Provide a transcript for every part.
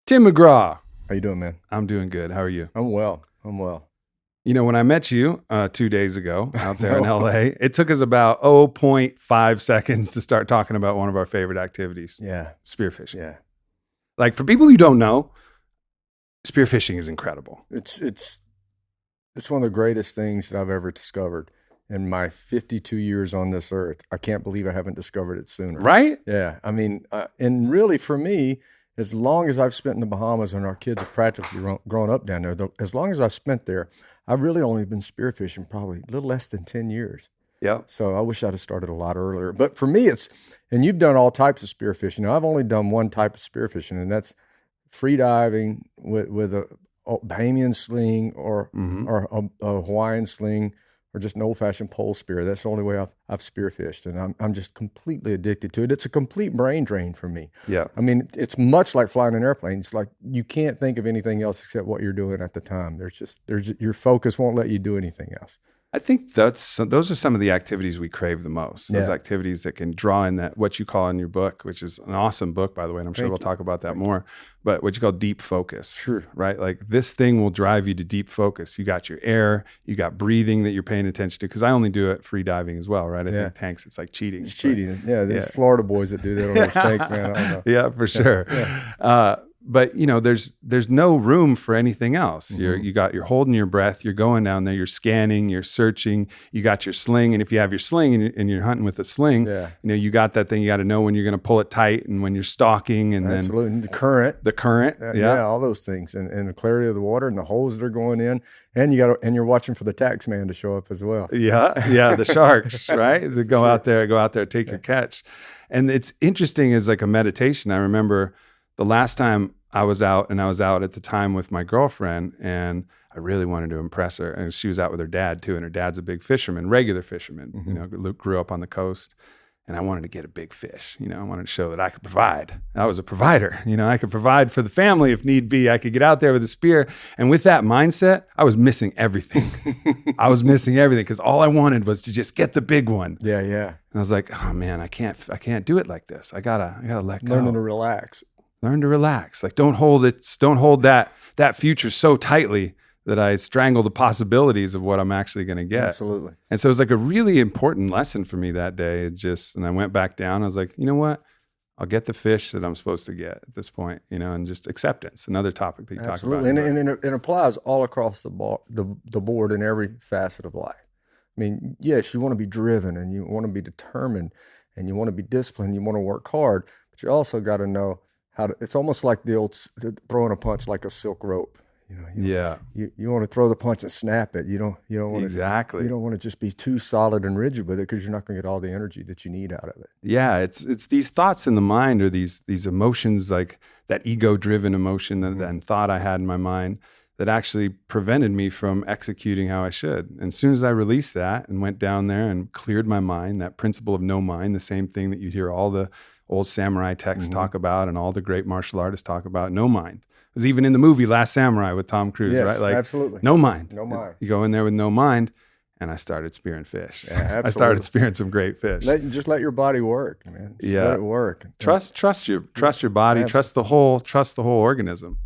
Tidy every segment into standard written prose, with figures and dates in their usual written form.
Tim McGraw. How you doing, man? I'm doing good. How are you? I'm well. You know, when I met you 2 days ago out there in LA, it took us about 0.5 seconds to start talking about one of our favorite activities. Yeah. Spearfishing. Yeah. Like, for people who don't know, spearfishing is incredible. It's one of the greatest things that I've ever discovered in my 52 years on this earth. I can't believe I haven't discovered it sooner. Right? Yeah. I mean, and really for me, as long as I've spent in the Bahamas and our kids have practically grown up down there, as long as I've spent there, I've really only been spearfishing probably a little less than 10 years. Yeah. So I wish I'd have started a lot earlier. But for me, and you've done all types of spearfishing. Now, I've only done one type of spearfishing, and that's free diving with a Bahamian sling or a Hawaiian sling, or just an old-fashioned pole spear. That's the only way I've spearfished, and I'm just completely addicted to it. It's a complete brain drain for me. Yeah. I mean, it's much like flying an airplane. It's like you can't think of anything else except what you're doing at the time. Your focus won't let you do anything else. I think those are some of the activities we crave the most. Those activities that can draw in that, what you call in your book, which is an awesome book, by the way, and I'm sure we'll talk about that more, but what you call deep focus. Sure. Right? Like, this thing will drive you to deep focus. You got your air, you got breathing that you're paying attention to, because I only do it free diving as well, right? I think tanks, it's like cheating. It's cheating. Yeah, there's Florida boys that do that on those tanks, man. I don't know. Yeah, for sure. Yeah. But you know, there's no room for anything else. You're holding your breath. You're going down there. You're scanning. You're searching. You got your sling, and if you have your sling and you're hunting with a sling, you know, you got that thing. You got to know when you're going to pull it tight and when you're stalking, and absolutely. then the current, all those things, and the clarity of the water and the holes that are going in, and you're watching for the tax man to show up as well. Yeah, the sharks, right? They go out there, take your catch, and it's interesting as like a meditation. I remember the last time I was out at the time with my girlfriend, and I really wanted to impress her. And she was out with her dad too, and her dad's a big fisherman, regular fisherman. You know, Luke grew up on the coast, and I wanted to get a big fish. You know, I wanted to show that I could provide. I was a provider. You know, I could provide for the family if need be. I could get out there with a spear. And with that mindset, I was missing everything. Because all I wanted was to just get the big one. Yeah. And I was like, oh man, I can't do it like this. I gotta let go. Learning to relax. Learn to relax. Like, don't hold that future so tightly that I strangle the possibilities of what I'm actually going to get. Absolutely. And so it was like a really important lesson for me that day. And I went back down. I was like, you know what? I'll get the fish that I'm supposed to get at this point, you know, and just acceptance, another topic that you talk about. And it applies all across the board in every facet of life. I mean, yes, you want to be driven, and you want to be determined, and you want to be disciplined, you want to work hard, but you also got to know it's almost like the old throwing a punch like a silk rope. You know, you want to throw the punch and snap it. You don't want exactly. You don't want to just be too solid and rigid with it, because you're not going to get all the energy that you need out of it. Yeah, it's these thoughts in the mind, or these emotions, like that ego-driven emotion and thought I had in my mind, that actually prevented me from executing how I should. And as soon as I released that and went down there and cleared my mind, that principle of no mind, the same thing that you hear all the old samurai texts talk about and all the great martial artists talk about, no mind. It was even in the movie Last Samurai with Tom Cruise, right? Like, absolutely. No mind. No mind. You go in there with no mind, and I started spearing fish. Yeah, absolutely. I started spearing some great fish. Just let your body work, man. Let it work. Trust your body, trust the whole organism.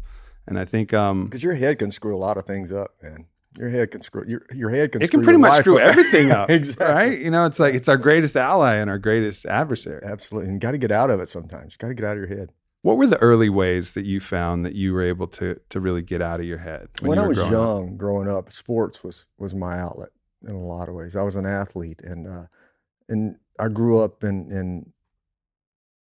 And I think because your head can screw a lot of things up, man. Your head can screw your head can. It can pretty much screw everything up. Exactly. Right? You know, it's like it's our greatest ally and our greatest adversary. Absolutely, and got to get out of it sometimes. Got to get out of your head. What were the early ways that you found that you were able to really get out of your head? When I was young, growing up, sports was my outlet in a lot of ways. I was an athlete, and I grew up in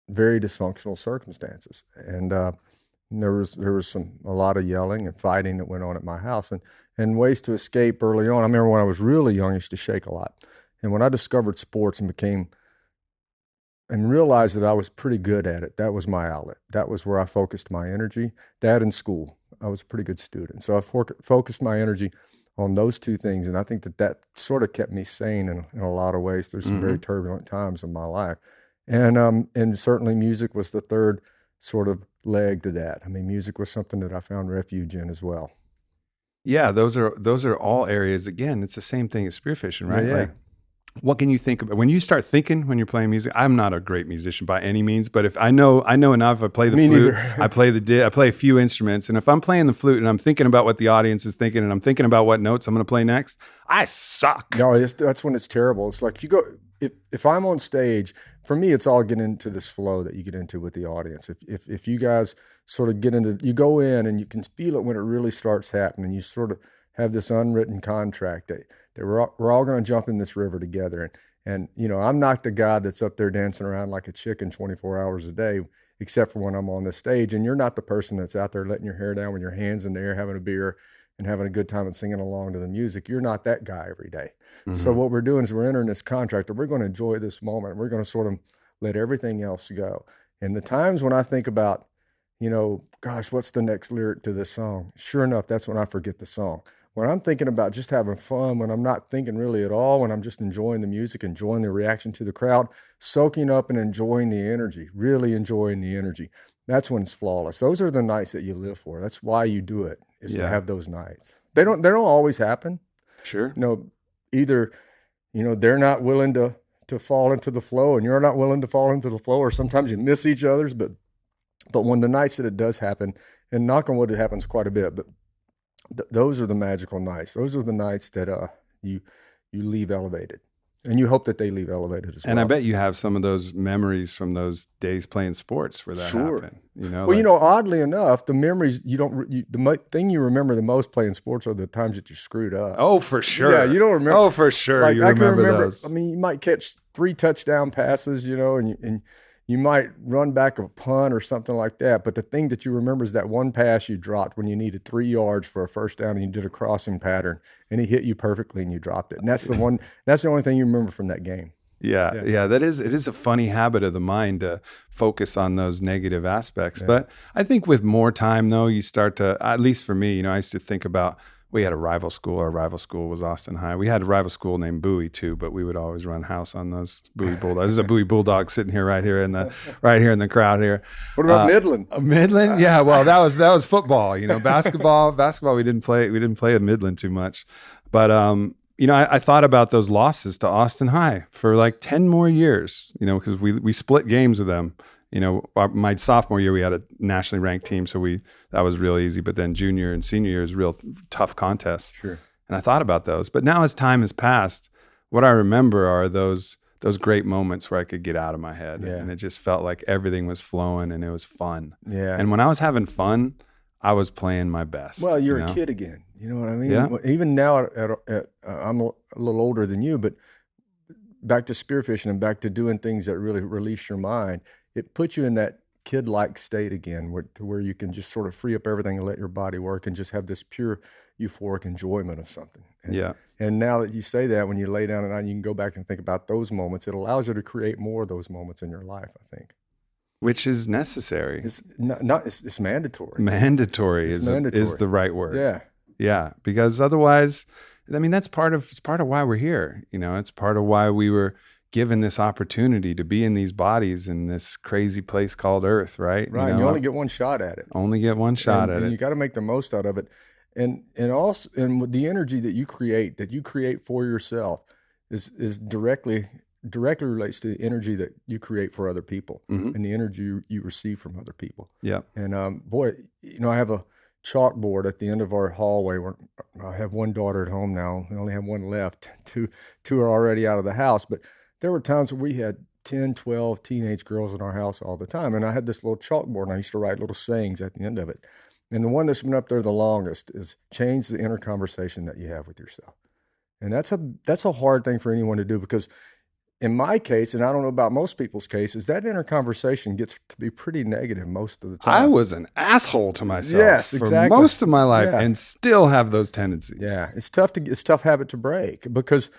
very dysfunctional circumstances, and there was a lot of yelling and fighting that went on at my house, and ways to escape early on. I remember when I was really young, I used to shake a lot, and when I discovered sports and realized that I was pretty good at it, that was my outlet. That was where I focused my energy. That and school, I was a pretty good student, so I focused my energy on those two things, and I think that sort of kept me sane in a lot of ways through some very turbulent times in my life, and certainly music was the third sort of leg to that. I mean, music was something that I found refuge in as well. Yeah, those are all areas. Again, it's the same thing as spearfishing, right? Yeah. Like, what can you think about when you start thinking when you're playing music? I'm not a great musician by any means, but if I know enough, I play the flute, I play a few instruments. And if I'm playing the flute and I'm thinking about what the audience is thinking and I'm thinking about what notes I'm going to play next, I suck. No, that's when it's terrible. It's like if I'm on stage, for me, it's all getting into this flow that you get into with the audience. If you guys sort of you go in and you can feel it when it really starts happening. You sort of have this unwritten contract that we're all going to jump in this river together. And I'm not the guy that's up there dancing around like a chicken 24 hours a day, except for when I'm on the stage. And you're not the person that's out there letting your hair down with your hands in the air, having a beer and having a good time and singing along to the music. You're not that guy every day. Mm-hmm. So what we're doing is we're entering this contract that we're going to enjoy this moment. We're going to sort of let everything else go. And the times when I think about, gosh, what's the next lyric to this song? Sure enough, that's when I forget the song. When I'm thinking about just having fun, when I'm not thinking really at all, when I'm just enjoying the music, enjoying the reaction to the crowd, soaking up and enjoying the energy, really enjoying the energy, that's when it's flawless. Those are the nights that you live for. That's why you do it, is to have those nights. They don't always happen. Sure. Either, they're not willing to fall into the flow and you're not willing to fall into the flow, or sometimes you miss each other's, but when the nights that it does happen, and knock on wood, it happens quite a bit, but those are the magical nights. Those are the nights that you leave elevated, and you hope that they leave elevated as well. And I bet you have some of those memories from those days playing sports where that happened. Well, oddly enough, the memories the thing you remember the most playing sports are the times that you screwed up. Oh, for sure. Yeah, you don't remember. Oh, for sure. Like, you remember those. I mean, you might catch 3 touchdown passes, and you might run back a punt or something like that. But the thing that you remember is that one pass you dropped when you needed 3 yards for a first down and you did a crossing pattern and he hit you perfectly and you dropped it. And that's the only thing you remember from that game. Yeah. It is a funny habit of the mind to focus on those negative aspects. Yeah. But I think with more time though, you start to, at least for me, I used to think about, we had a rival school. Our rival school was Austin High. We had a rival school named Bowie too, but we would always run house on those Bowie Bulldogs. There's a Bowie Bulldog sitting here right here in the crowd here. What about Midland? Midland? Yeah, well, that was football. Basketball. We didn't play at Midland too much, but I thought about those losses to Austin High for like 10 more years. Because we split games with them. My sophomore year, we had a nationally ranked team, so that was real easy. But then junior and senior year was real tough contests. Sure. And I thought about those. But now as time has passed, what I remember are those great moments where I could get out of my head. Yeah. And it just felt like everything was flowing and it was fun. Yeah. And when I was having fun, I was playing my best. Well, you're a kid again. You know what I mean? Yeah. Even now, I'm a little older than you, but back to spearfishing and back to doing things that really release your mind, it puts you in that kid-like state again, where you can just sort of free up everything and let your body work and just have this pure euphoric enjoyment of something. And now that you say that, when you lay down at night, you can go back and think about those moments. It allows you to create more of those moments in your life, I think. Which is necessary. It's it's mandatory. Mandatory is the right word. Yeah. Yeah, because otherwise, that's part of why we're here. It's part of why we were given this opportunity to be in these bodies in this crazy place called Earth, right? Right. You only get one shot at it. Only get one shot at it. You got to make the most out of it. And with the energy that you create for yourself is directly relates to the energy that you create for other people, mm-hmm. and the energy you receive from other people. Yeah. And I have a chalkboard at the end of our hallway where I have one daughter at home now. We only have one left. Two are already out of the house, but there were times where we had 10, 12 teenage girls in our house all the time. And I had this little chalkboard and I used to write little sayings at the end of it. And the one that's been up there the longest is change the inner conversation that you have with yourself. And that's a hard thing for anyone to do, because in my case, and I don't know about most people's cases, that inner conversation gets to be pretty negative most of the time. I was an asshole to myself for most of my life, and still have those tendencies. Yeah, it's tough habit to break, because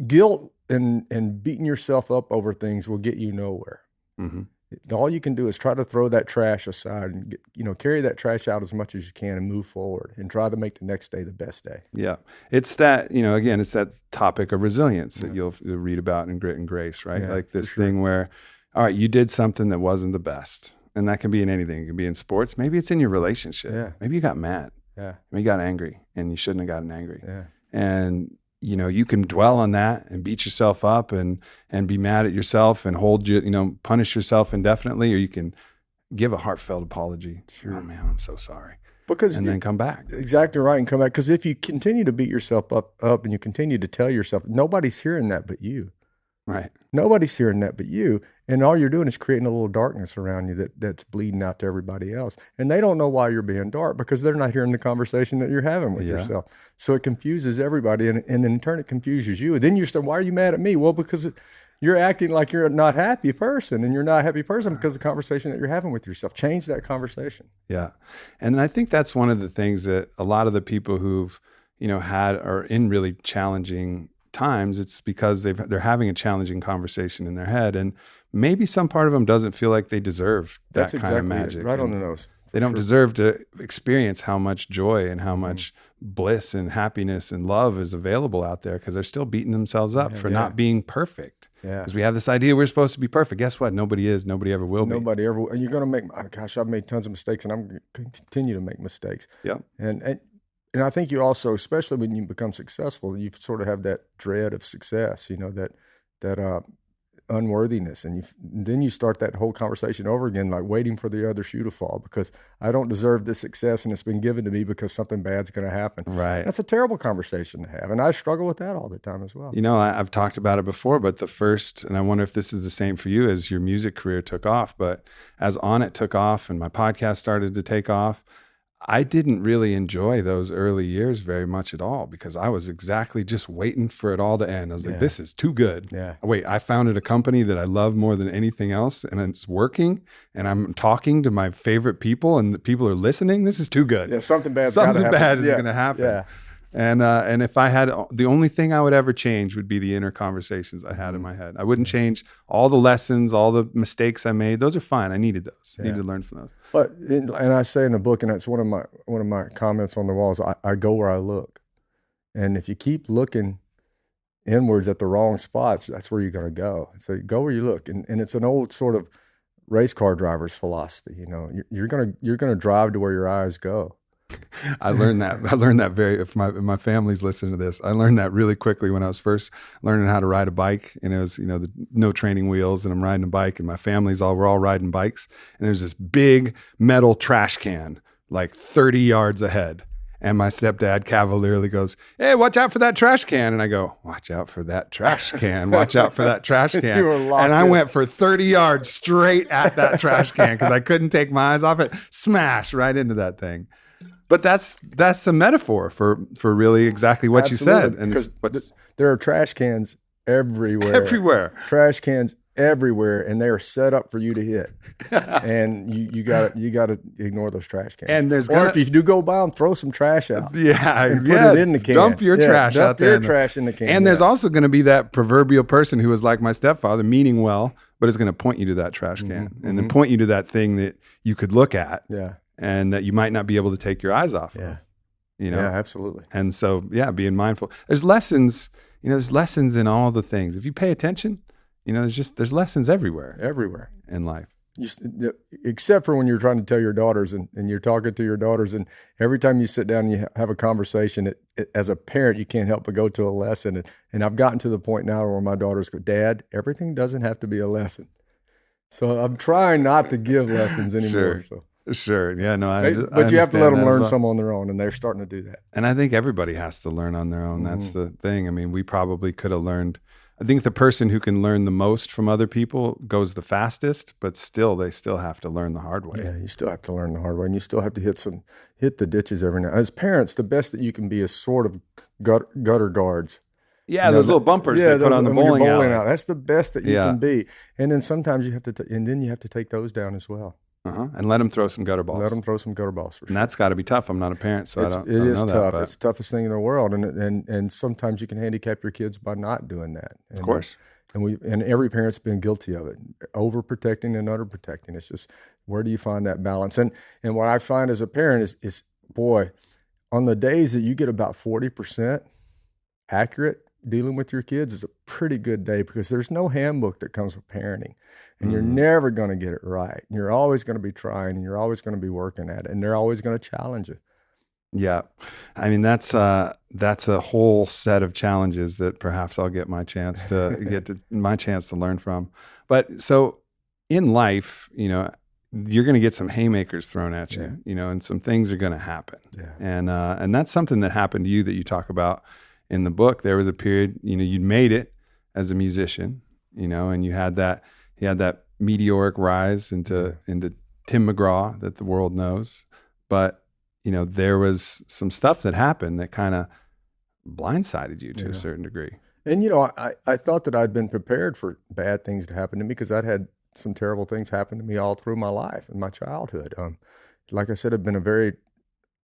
guilt and beating yourself up over things will get you nowhere. Mm-hmm. All you can do is try to throw that trash aside and carry that trash out as much as you can and move forward and try to make the next day the best day. Yeah. It's that, again, it's that topic of resilience that you'll read about in Grit and Grace, right? Yeah, like this thing where, all right, you did something that wasn't the best. And that can be in anything. It can be in sports. Maybe it's in your relationship. Yeah. Maybe you got mad. Yeah. Maybe you got angry and you shouldn't have gotten angry. Yeah. And you can dwell on that and beat yourself up and be mad at yourself and punish yourself indefinitely, or you can give a heartfelt apology. Sure. Oh man, I'm so sorry. And then come back. Exactly right, and come back. Because if you continue to beat yourself up and you continue to tell yourself, nobody's hearing that but you. Right. Nobody's hearing that but you. And all you're doing is creating a little darkness around you that's bleeding out to everybody else. And they don't know why you're being dark because they're not hearing the conversation that you're having with yourself. So it confuses everybody, and then in turn it confuses you. And then you say, why are you mad at me? Well, because you're acting like you're a not happy person, and you're not a happy person because of the conversation that you're having with yourself. Change that conversation. Yeah. And I think that's one of the things that a lot of the people who've, are in really challenging times, it's because they're having a challenging conversation in their head, and maybe some part of them doesn't feel like they deserve that kind of magic. Right on the nose. They don't deserve to experience how much joy and how much bliss and happiness and love is available out there, because they're still beating themselves up for not being perfect. Yeah. Because we have this idea we're supposed to be perfect. Guess what? Nobody is. Nobody ever will be. Nobody ever will. And you're going to make, I've made tons of mistakes, and I'm going to continue to make mistakes. Yeah. And I think you also, especially when you become successful, you sort of have that dread of success, that unworthiness. And then you start that whole conversation over again, like waiting for the other shoe to fall, because I don't deserve this success and it's been given to me because something bad's going to happen. Right. That's a terrible conversation to have. And I struggle with that all the time as well. I've talked about it before, but and I wonder if this is the same for you as your music career took off, but as Onnit took off and my podcast started to take off, I didn't really enjoy those early years very much at all, because I was exactly just waiting for it all to end. I was like, this is too good. Yeah. Wait, I founded a company that I love more than anything else, and it's working, and I'm talking to my favorite people, and the people are listening. This is too good. Yeah, something bad is going to happen. Yeah. And if I had, the only thing I would ever change would be the inner conversations I had in my head. I wouldn't change all the lessons, all the mistakes I made. Those are fine. I needed those. I needed to learn from those. But and I say in the book, and it's one of my comments on the walls, I go where I look. And if you keep looking inwards at the wrong spots, that's where you're going to go. So you go where you look. And it's an old sort of race car driver's philosophy. You're going to drive to where your eyes go. I learned that if my family's listening to this, I learned that really quickly when I was first learning how to ride a bike, and it was, no training wheels, and I'm riding a bike, and my we're all riding bikes, and there's this big metal trash can like 30 yards ahead. And my stepdad cavalierly goes, "Hey, watch out for that trash can." And I go, "Watch out for that trash can. Watch out for that trash can." And I went for 30 yards straight at that trash can because I couldn't take my eyes off it. Smash right into that thing. But that's a metaphor for really exactly what Absolutely. You said. And there are trash cans everywhere. Everywhere. Trash cans everywhere, and they are set up for you to hit. And you gotta ignore those trash cans. And if you do go by them, throw some trash out. Yeah, and put it in the can. Dump your trash out there. Dump your trash in the can. And there's also going to be that proverbial person who is like my stepfather, meaning well, but is going to point you to that trash can and then point you to that thing that you could look at. Yeah. And that you might not be able to take your eyes off of. Yeah, absolutely. And so, being mindful. There's lessons, there's lessons in all the things. If you pay attention, there's lessons everywhere in life. Except for when you're trying to tell your daughters and you're talking to your daughters, and every time you sit down and you have a conversation, as a parent, you can't help but go to a lesson. And I've gotten to the point now where my daughters go, "Dad, everything doesn't have to be a lesson." So I'm trying not to give lessons anymore. Sure. Yeah, no, but you have to let them learn some on their own, and they're starting to do that. And I think everybody has to learn on their own. That's the thing. I mean, we probably could have learned. I think the person who can learn the most from other people goes the fastest, but they still have to learn the hard way. Yeah, you still have to learn the hard way, and you still have to hit the ditches every now. As parents, the best that you can be is sort of gutter guards. Yeah, those little bumpers they put on the bowling alley. That's the best that you can be. And then sometimes you have to take those down as well. And let them throw some gutter balls. For sure. And that's got to be tough. I'm not a parent, so it is tough. It's the toughest thing in the world, and sometimes you can handicap your kids by not doing that. Of course. And every parent's been guilty of it, overprotecting and underprotecting. It's just, where do you find that balance? And what I find as a parent is boy, on the days that you get about 40% accurate dealing with your kids is a pretty good day, because there's no handbook that comes with parenting. And you're never going to get it right. And you're always going to be trying, and you're always going to be working at it, and they're always going to challenge you. Yeah. I mean, that's a whole set of challenges that perhaps I'll get my chance to learn from. But so in life, you're going to get some haymakers thrown at you, and some things are going to happen. Yeah. And that's something that happened to you that you talk about in the book. There was a period, you'd made it as a musician, and you had that meteoric rise into Tim McGraw that the world knows. But there was some stuff that happened that kind of blindsided you to a certain degree. And, I thought that I'd been prepared for bad things to happen to me because I'd had some terrible things happen to me all through my life and my childhood. Like I said, it'd been a very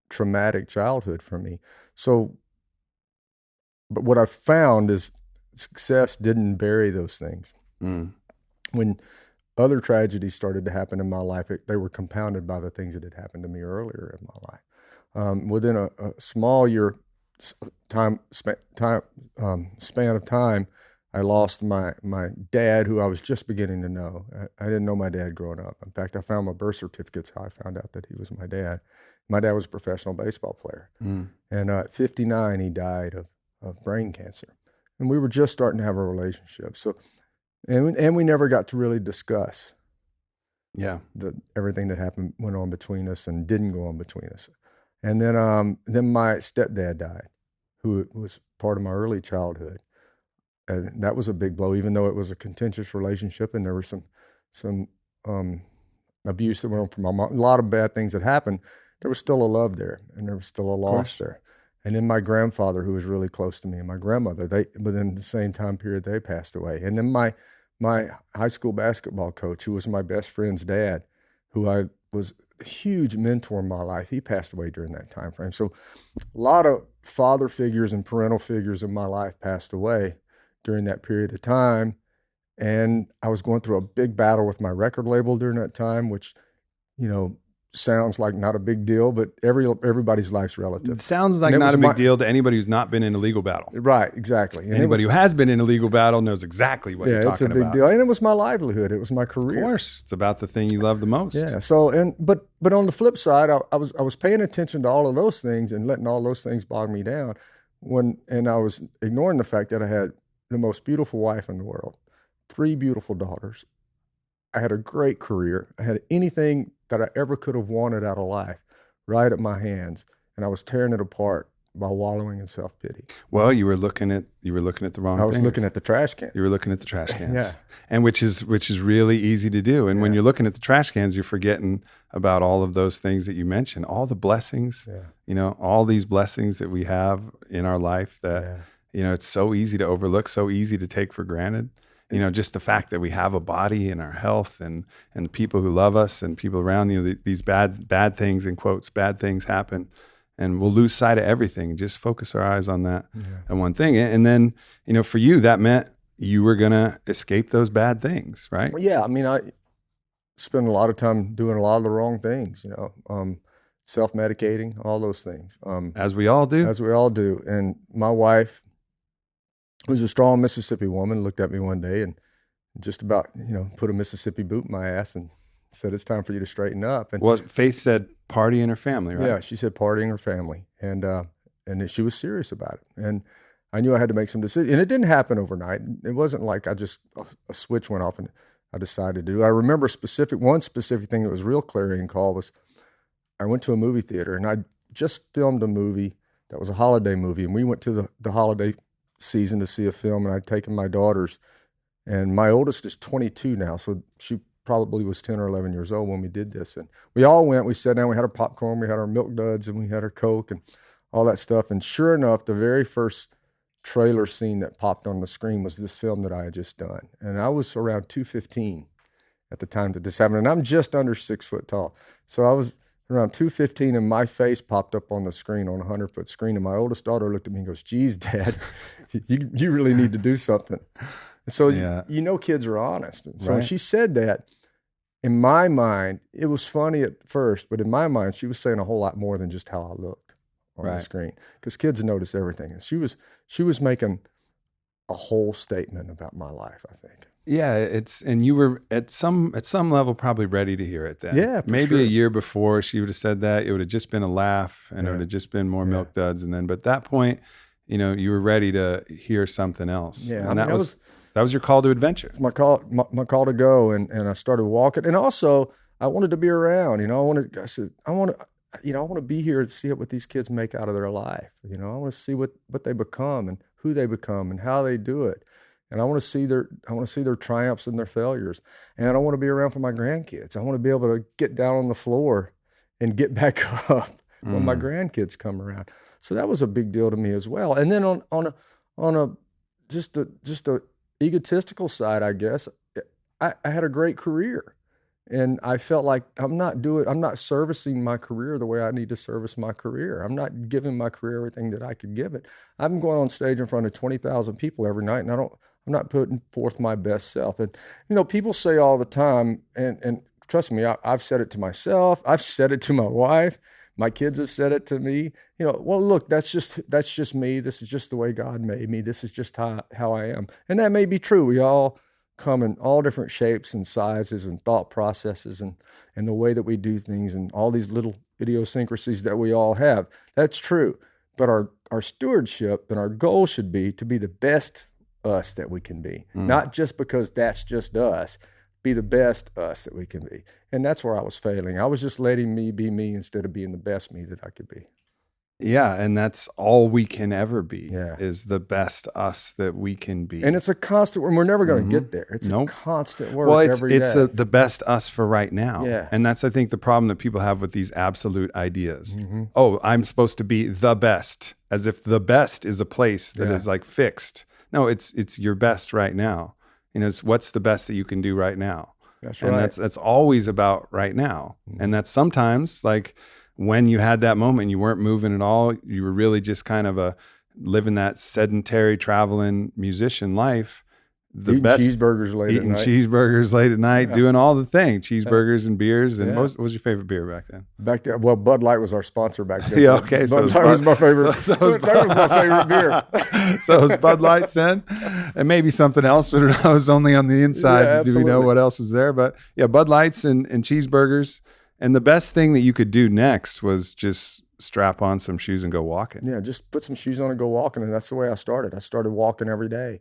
traumatic childhood for me. So, but what I found is success didn't bury those things. When other tragedies started to happen in my life, they were compounded by the things that had happened to me earlier in my life. Within a small year span of time, I lost my dad, who I was just beginning to know. I didn't know my dad growing up. In fact, I found my birth certificate's how I found out that he was my dad. My dad was a professional baseball player. And at 59, he died of brain cancer. And we were just starting to have a relationship. So, and we never got to really discuss everything that went on between us and didn't go on between us. And then my stepdad died, who was part of my early childhood. And that was a big blow, even though it was a contentious relationship and there was some abuse that went on from my mom, a lot of bad things that happened. There was still a love there, and there was still a loss there. And then my grandfather, who was really close to me, and my grandmother, within the same time period, they passed away. And then my high school basketball coach, who was my best friend's dad, who I was a huge mentor in my life, he passed away during that time frame. So a lot of father figures and parental figures in my life passed away during that period of time. And I was going through a big battle with my record label during that time, which, sounds like not a big deal, but everybody's life's relative. It sounds like not a big deal to anybody who's not been in a legal battle. Right, exactly. And anybody who has been in a legal battle knows exactly what you're talking about. Yeah, it's a big deal. And it was my livelihood. It was my career. Of course. It's about the thing you love the most. Yeah. So, but on the flip side, I was paying attention to all of those things and letting all those things bog me down and I was ignoring the fact that I had the most beautiful wife in the world, 3 beautiful daughters. I had a great career. I had anything that I ever could have wanted out of life right at my hands, and I was tearing it apart by wallowing in self-pity. Well, you were looking at the wrong things. I was looking at the trash can. You were looking at the trash cans. And which is really easy to do. And when you're looking at the trash cans, you're forgetting about all of those things that you mentioned, all the blessings, all these blessings that we have in our life that, it's so easy to overlook, so easy to take for granted. Just the fact that we have a body and our health and the people who love us and people around these bad things, in quotes, bad things happen, and we'll lose sight of everything. Just focus our eyes on that and one thing. And then, for you, that meant you were going to escape those bad things, right? Well, yeah. I mean, I spend a lot of time doing a lot of the wrong things, self-medicating, all those things. As we all do. As we all do. And my wife, who's a strong Mississippi woman, looked at me one day and just about, put a Mississippi boot in my ass and said, "It's time for you to straighten up." And well, Faith said party in her family, right? Yeah, she said party in her family. And she was serious about it. And I knew I had to make some decisions. And it didn't happen overnight. It wasn't like a switch went off and I decided to do it. I remember one specific thing that was real clarion call was I went to a movie theater and I just filmed a movie that was a holiday movie. And we went to the holiday season to see a film, and I'd taken my daughters, and my oldest is 22 now, so she probably was 10 or 11 years old when we did this. And we all went, we sat down, we had our popcorn, we had our Milk Duds, and we had our Coke and all that stuff. And sure enough, the very first trailer scene that popped on the screen was this film that I had just done. And I was around 215 at the time that this happened, and I'm just under 6 foot tall. So I was around 215, and my face popped up on the screen, on a 100-foot screen. And my oldest daughter looked at me and goes, "Geez, Dad, you really need to do something." So kids are honest. And so when she said that, in my mind, it was funny at first, but in my mind, she was saying a whole lot more than just how I looked on the screen, because kids notice everything. And she was making a whole statement about my life, I think. Yeah, and you were at some level probably ready to hear it then. Yeah, for maybe sure. a year before she would have said that, it would have just been a laugh, and it would have just been more milk duds. And then, but at that point, you were ready to hear something else. Yeah, and that was your call to adventure. It's my call to go, and I started walking. And also, I wanted to be around. I want to be here and see what these kids make out of their life. I want to see what they become and who they become and how they do it. And I want to see their triumphs and their failures. And I want to be around for my grandkids. I want to be able to get down on the floor and get back up when my grandkids come around. So that was a big deal to me as well. And then on a just a egotistical side, I guess, I had a great career. And I felt like I'm not servicing my career the way I need to service my career. I'm not giving my career everything that I could give it. I'm going on stage in front of 20,000 people every night, and I'm not putting forth my best self. And, people say all the time, and trust me, I've said it to myself. I've said it to my wife. My kids have said it to me. Well, look, that's just me. This is just the way God made me. This is just how I am. And that may be true. We all come in all different shapes and sizes and thought processes and the way that we do things and all these little idiosyncrasies that we all have. That's true. But our stewardship and our goal should be to be the best us that we can be. Not just because that's just us. Be the best us that we can be. And that's where I was failing. I was just letting me be me instead of being the best me that I could be. Yeah, and that's all we can ever be, is the best us that we can be. And it's a constant, we're never going to get there. It's a constant work every day. It's the best us for right now. Yeah. And that's, I think, the problem that people have with these absolute ideas. Oh, I'm supposed to be the best, as if the best is a place that is like fixed. No, it's your best right now. It's what's the best that you can do right now. That's right. And that's always about right now. And that's sometimes like when you had that moment, you weren't moving at all. You were really just kind of living that sedentary traveling musician life. Eating cheeseburgers late at night, doing all the things, cheeseburgers and beers. And what was your favorite beer back then? Back then, well, Bud Light was our sponsor back then. Yeah, okay. Bud Light was my favorite. That was my favorite beer. So it was Bud Lights then, and maybe something else, but I was only on the inside. Yeah, do we know what else was there? But yeah, Bud Lights and cheeseburgers. And the best thing that you could do next was just strap on some shoes and go walking. Yeah, just put some shoes on and go walking. And that's the way I started. I started walking every day.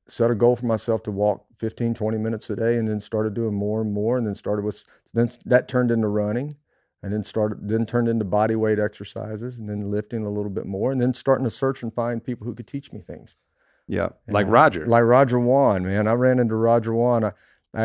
Set a goal for myself to walk 15, 20 minutes a day, and then started doing more and more. And then that turned into running, and then turned into body weight exercises, and then lifting a little bit more, and then starting to search and find people who could teach me things. Yeah, like Roger. Like Roger Wan, man. I ran into Roger Wan. I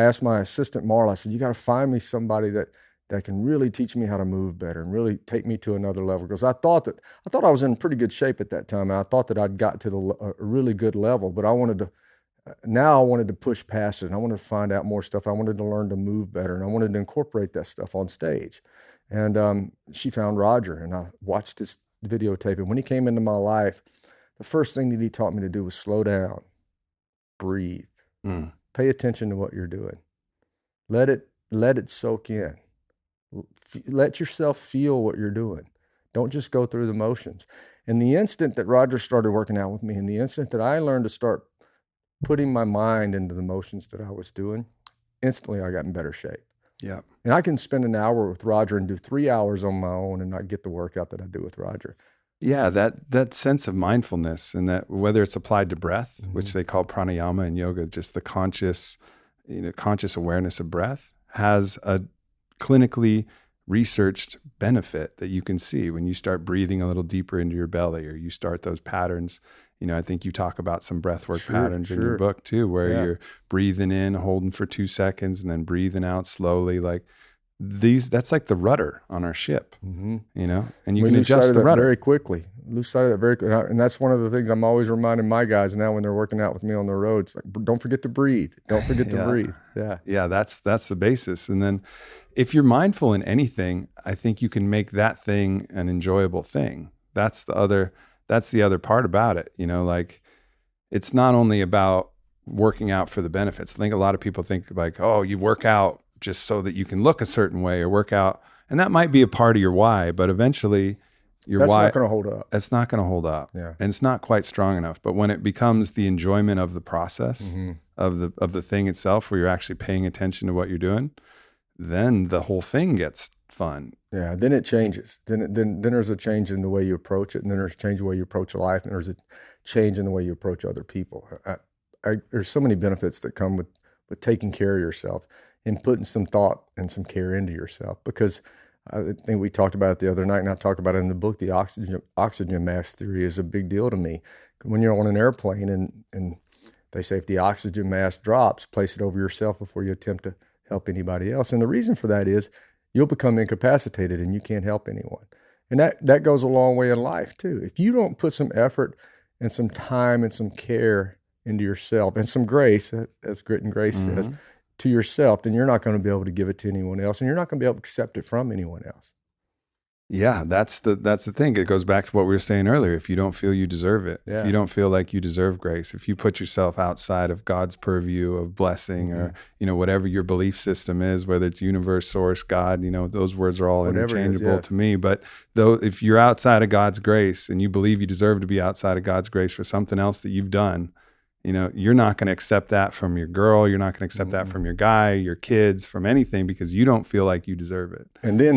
asked my assistant, Marla, I said, you got to find me somebody that can really teach me how to move better and really take me to another level. Because I thought I was in pretty good shape at that time. And I thought that I'd got to a really good level, but I wanted to push past it. And I wanted to find out more stuff. I wanted to learn to move better, and I wanted to incorporate that stuff on stage. And she found Roger, and I watched his videotape. And when he came into my life, the first thing that he taught me to do was slow down, breathe, pay attention to what you're doing. Let it soak in. Let yourself feel what you're doing. Don't just go through the motions. And the instant that Roger started working out with me, and the instant that I learned to start putting my mind into the motions that I was doing, instantly I got in better shape. Yeah. And I can spend an hour with Roger and do 3 hours on my own and not get the workout that I do with Roger. Yeah, that sense of mindfulness, and that whether it's applied to breath, which they call pranayama in yoga, just the conscious awareness of breath, has a clinically researched benefit that you can see when you start breathing a little deeper into your belly, or you start those patterns. I think you talk about some breathwork patterns in your book too, where you're breathing in, holding for 2 seconds, and then breathing out slowly. Like that's like the rudder on our ship, and you can adjust the rudder very quickly. Lose sight of that very quickly. And that's one of the things I'm always reminding my guys now when they're working out with me on the road. It's like, don't forget to breathe. Don't forget to breathe. Yeah. Yeah. That's the basis. And then if you're mindful in anything, I think you can make that thing an enjoyable thing. That's the other part about it. Like it's not only about working out for the benefits. I think a lot of people think like, oh, you work out just so that you can look a certain way or work out. And that might be a part of your why, but eventually That's not going to hold up. It's not going to hold up. Yeah. And it's not quite strong enough. But when it becomes the enjoyment of the process of the thing itself, where you're actually paying attention to what you're doing, then the whole thing gets fun. Yeah. Then it changes. Then there's a change in the way you approach it, and then there's a change in the way you approach life, and there's a change in the way you approach other people. There's so many benefits that come with taking care of yourself and putting some thought and some care into yourself, because I think we talked about it the other night, and I talk about it in the book. The oxygen mask theory is a big deal to me. When you're on an airplane and they say if the oxygen mask drops, place it over yourself before you attempt to help anybody else. And the reason for that is you'll become incapacitated and you can't help anyone. And that goes a long way in life too. If you don't put some effort and some time and some care into yourself and some grace, as Grit and Grace says, to yourself, then you're not going to be able to give it to anyone else, and you're not going to be able to accept it from anyone else. Yeah, that's the thing. It goes back to what we were saying earlier. If you don't feel you deserve it, if you don't feel like you deserve grace, if you put yourself outside of God's purview of blessing, or whatever your belief system is, whether it's universe, source, God, those words are all interchangeable to me. But though, if you're outside of God's grace and you believe you deserve to be outside of God's grace for something else that you've done, you're not going to accept that from your girl. You're not going to accept that from your guy, your kids, from anything, because you don't feel like you deserve it. And then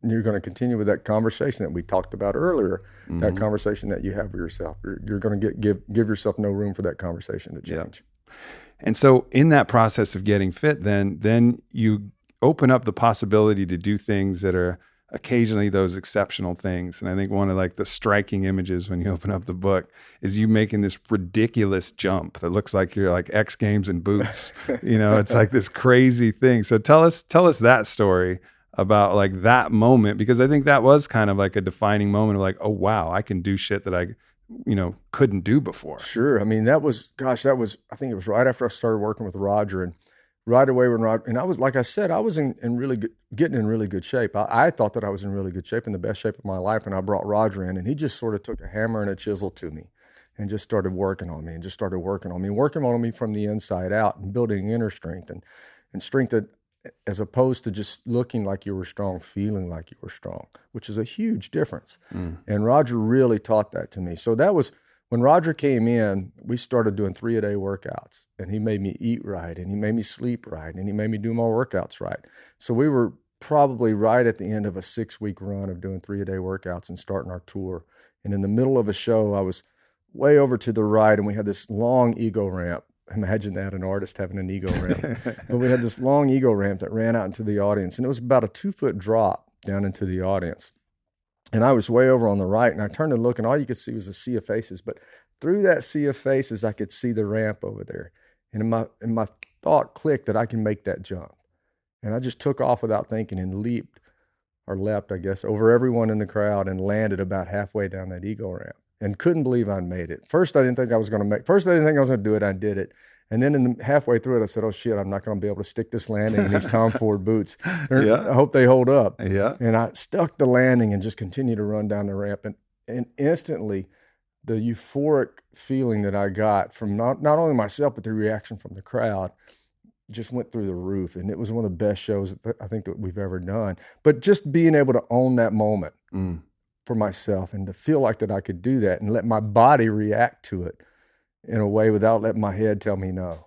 you're going to continue with that conversation that we talked about earlier, that conversation that you have with yourself. You're going to give yourself no room for that conversation to change. Yeah. And so in that process of getting fit, then you open up the possibility to do things that are occasionally those exceptional things. And I think one of the striking images when you open up the book is you making this ridiculous jump that looks like you're like X Games in boots. It's like this crazy thing. So tell us that story about that moment, because I think that was kind of like a defining moment of oh wow, I can do shit that I couldn't do before. Sure. I mean, I think it was right after I started working with Roger, and right away when Roger, and I was, like I said, I was getting in really good shape. I thought that I was in really good shape, in the best shape of my life, and I brought Roger in, and he just sort of took a hammer and a chisel to me and just started working on me working on me from the inside out, and building inner strength and strength that, as opposed to just looking like you were strong, feeling like you were strong, which is a huge difference. And Roger really taught that to me. So that was, when Roger came in, we started doing 3-a-day workouts, and he made me eat right, and he made me sleep right, and he made me do my workouts right. So we were probably right at the end of a 6-week run of doing 3-a-day workouts and starting our tour. And in the middle of a show, I was way over to the right, and we had this long ego ramp. Imagine that, an artist having an ego ramp. But we had this long ego ramp that ran out into the audience, and it was about a 2-foot drop down into the audience. And I was way over on the right, and I turned and looked, and all you could see was a sea of faces. But through that sea of faces, I could see the ramp over there. And my thought clicked that I can make that jump. And I just took off without thinking and leapt, I guess, over everyone in the crowd and landed about halfway down that ego ramp. And couldn't believe I'd made it. First, I didn't think I was going to do it. I did it. And then halfway through it, I said, oh, shit, I'm not going to be able to stick this landing in these Tom Ford boots. I hope they hold up. Yeah. And I stuck the landing and just continued to run down the ramp. And instantly, the euphoric feeling that I got from not only myself, but the reaction from the crowd just went through the roof. And it was one of the best shows that I think that we've ever done. But just being able to own that moment for myself, and to feel like that I could do that and let my body react to it in a way without letting my head tell me no.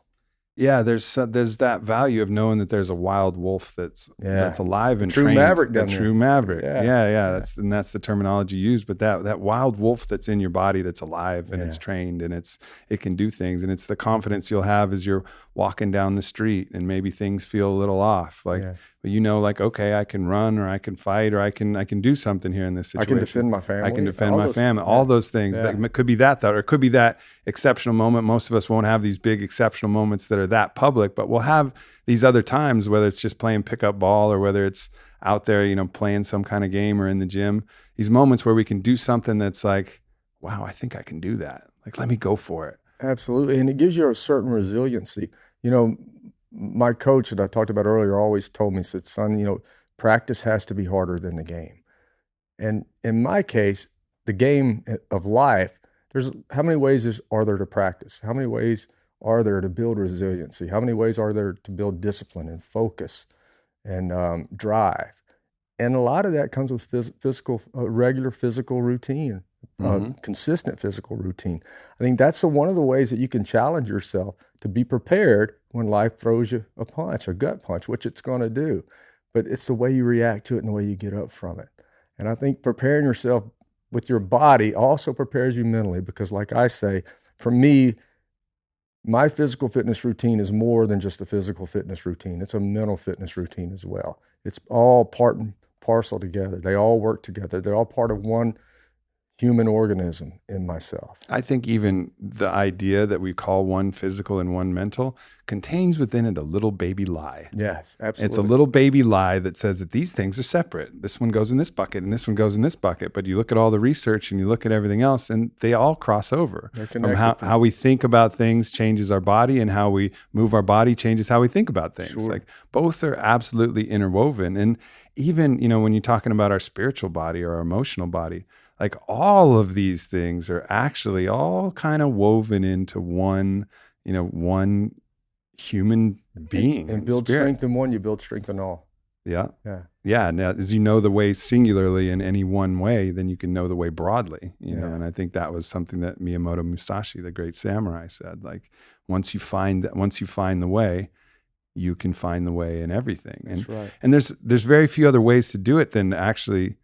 Yeah, there's that value of knowing that there's a wild wolf that's alive and true trained. Maverick, true maverick. Yeah. That's the terminology used. But that wild wolf that's in your body, that's alive and it's trained and it can do things, and it's the confidence you'll have as you're walking down the street and maybe things feel a little off. But okay, I can run, or I can fight, or I can do something here in this situation. I can defend my family. I can defend my family. All those things. That could be that, or it could be that exceptional moment. Most of us won't have these big exceptional moments that are that public, but we'll have these other times, whether it's just playing pickup ball or whether it's out there, playing some kind of game or in the gym, these moments where we can do something that's like, wow, I think I can do that. Let me go for it. Absolutely. And it gives you a certain resiliency. My coach that I talked about earlier always told me, said, son, practice has to be harder than the game. And in my case, the game of life, there's how many ways are there to practice? How many ways are there to build resiliency? How many ways are there to build discipline and focus and drive? And a lot of that comes with regular physical routine, consistent physical routine. I think that's one of the ways that you can challenge yourself to be prepared when life throws you a punch, a gut punch, which it's going to do. But it's the way you react to it and the way you get up from it. And I think preparing yourself with your body also prepares you mentally, because like I say, for me, my physical fitness routine is more than just a physical fitness routine. It's a mental fitness routine as well. It's all part and parcel together. They all work together. They're all part of one human organism in myself. I think even the idea that we call one physical and one mental contains within it a little baby lie. Yes, absolutely. It's a little baby lie that says that these things are separate. This one goes in this bucket and this one goes in this bucket. But you look at all the research and you look at everything else and they all cross over. How we think about things changes our body, and how we move our body changes how we think about things. Sure. Like both are absolutely interwoven. And even, when you're talking about our spiritual body or our emotional body, like all of these things are actually all kind of woven into one human being. And build spirit. Strength in one, you build strength in all. Yeah. Now, as you know the way singularly in any one way, then you can know the way broadly, know. And I think that was something that Miyamoto Musashi, the great samurai, said. Like once you find the way, you can find the way in everything. That's right. And there's very few other ways to do it than actually.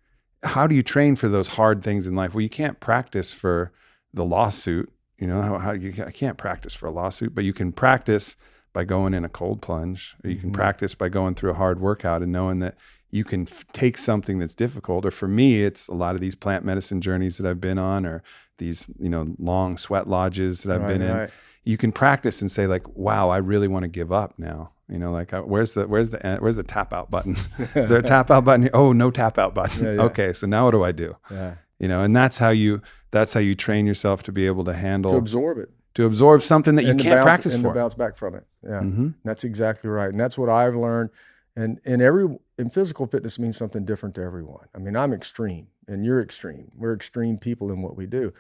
How do you train for those hard things in life? Well, you can't practice for the lawsuit. I can't practice for a lawsuit, but you can practice by going in a cold plunge, or you can practice by going through a hard workout and knowing that you can take something that's difficult. Or for me, it's a lot of these plant medicine journeys that I've been on, or these, long sweat lodges that I've been in. You can practice and say like, wow, I really want to give up now. Where's the tap out button? Is there a tap out button? Oh, no tap out button. Yeah. Okay. So now what do I do? Yeah. And that's how you train yourself to be able to handle, to absorb it, to absorb something that you can't practice for, and to bounce back from it. Yeah. That's exactly right. And that's what I've learned. And in physical fitness means something different to everyone. I mean, I'm extreme and you're extreme. We're extreme people in what we do.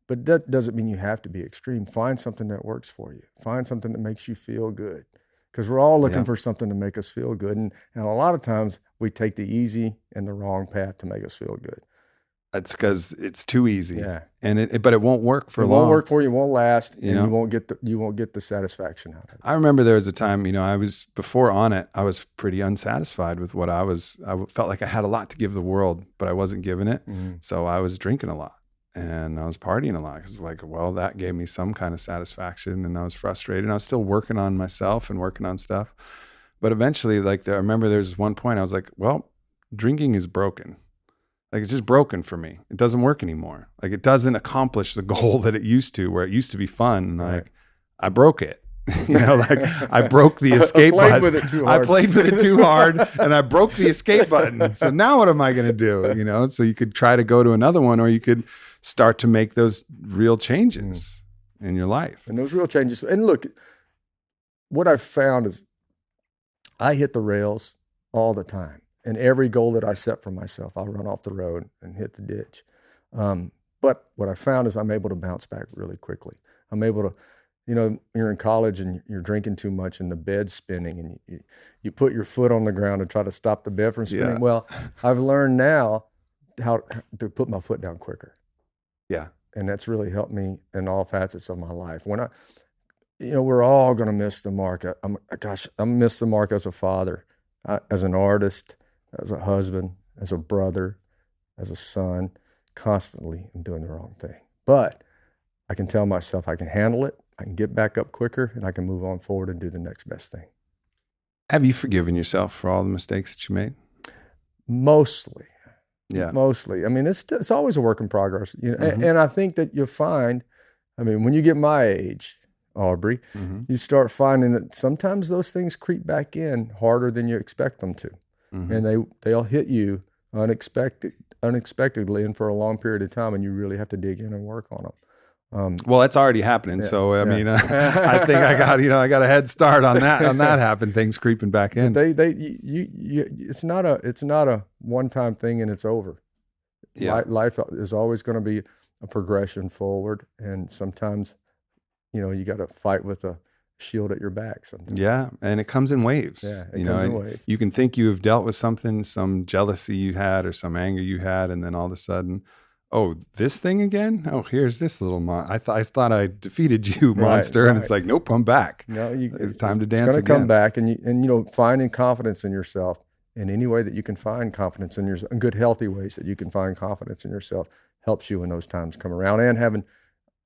But that doesn't mean you have to be extreme. Find something that works for you. Find something that makes you feel good. Because we're all looking for something to make us feel good. And a lot of times we take the easy and the wrong path to make us feel good. That's because it's too easy. Yeah. But it won't work for long. It won't work for you, it won't last, and you won't get the satisfaction out of it. I remember there was a time, before Onnit, I was pretty unsatisfied with what I felt like I had a lot to give the world, but I wasn't giving it. So I was drinking a lot. And I was partying a lot because that gave me some kind of satisfaction, and I was frustrated. And I was still working on myself and working on stuff. But eventually, I remember there was one point I was like, well, drinking is broken. Like it's just broken for me. It doesn't work anymore. Like it doesn't accomplish the goal that it used to, where it used to be fun. And I broke it. I broke the escape button. I played with it too hard and I broke the escape button. So now what am I going to do? So you could try to go to another one, or you could start to make those real changes in your life. And those real changes. And look, what I've found is I hit the rails all the time. And every goal that I set for myself, I'll run off the road and hit the ditch. But what I found is I'm able to bounce back really quickly. I'm able to, you're in college and you're drinking too much and the bed's spinning, and you put your foot on the ground to try to stop the bed from spinning. Yeah. Well, I've learned now how to put my foot down quicker. Yeah. And that's really helped me in all facets of my life. When we're all going to miss the mark. I miss the mark as a father, as an artist, as a husband, as a brother, as a son, constantly I'm doing the wrong thing. But I can tell myself I can handle it, I can get back up quicker, and I can move on forward and do the next best thing. Have you forgiven yourself for all the mistakes that you made? Mostly. Yeah. Mostly. I mean, it's always a work in progress. And I think that you'll find, when you get my age, Aubrey, you start finding that sometimes those things creep back in harder than you expect them to. And they'll hit you unexpectedly and for a long period of time, and you really have to dig in and work on them. Well, it's already happening. Yeah, so I mean, I think I got a head start on that. Happen, things creeping back in. It's not a one-time thing and it's over. Yeah. Life is always going to be a progression forward, and sometimes, you got to fight with a shield at your back sometimes. Yeah, and it comes in waves. Yeah, it comes in waves. You can think you have dealt with something, some jealousy you had or some anger you had, and then all of a sudden, oh, this thing again? Oh, here's this little I thought I defeated you, monster, and it's like, nope, I'm back. No, it's time to dance. It's going to come back, and finding confidence in yourself in any way that you can find confidence in yourself, in good, healthy ways that you can find confidence in yourself, helps you when those times come around, and having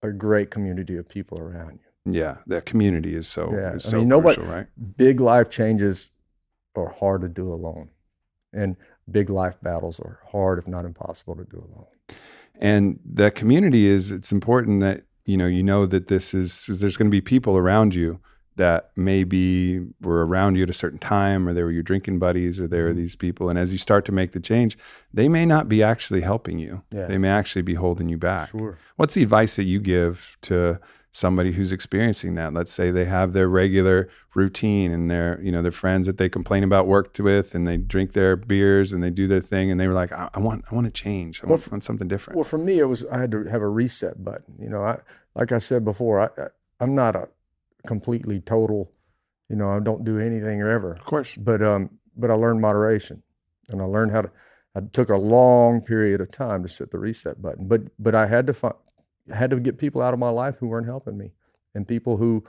a great community of people around you. Yeah, that community is so crucial, right? Big life changes are hard to do alone, and big life battles are hard, if not impossible, to do alone. And that community it's important that you know that there's going to be people around you that maybe were around you at a certain time, or they were your drinking buddies, or they were these people. And as you start to make the change, they may not be actually helping you. Yeah. They may actually be holding you back. Sure. What's the advice that you give to somebody who's experiencing that? Let's say they have their regular routine and their friends that they complain about worked with, and they drink their beers and they do their thing, and they were like, I want to change. I want something different. Well, for me, I had to have a reset button. Like I said before, I'm not a completely total, I don't do anything ever. Of course. But I learned moderation, and I learned I took a long period of time to set the reset button. But I had to get people out of my life who weren't helping me, and people who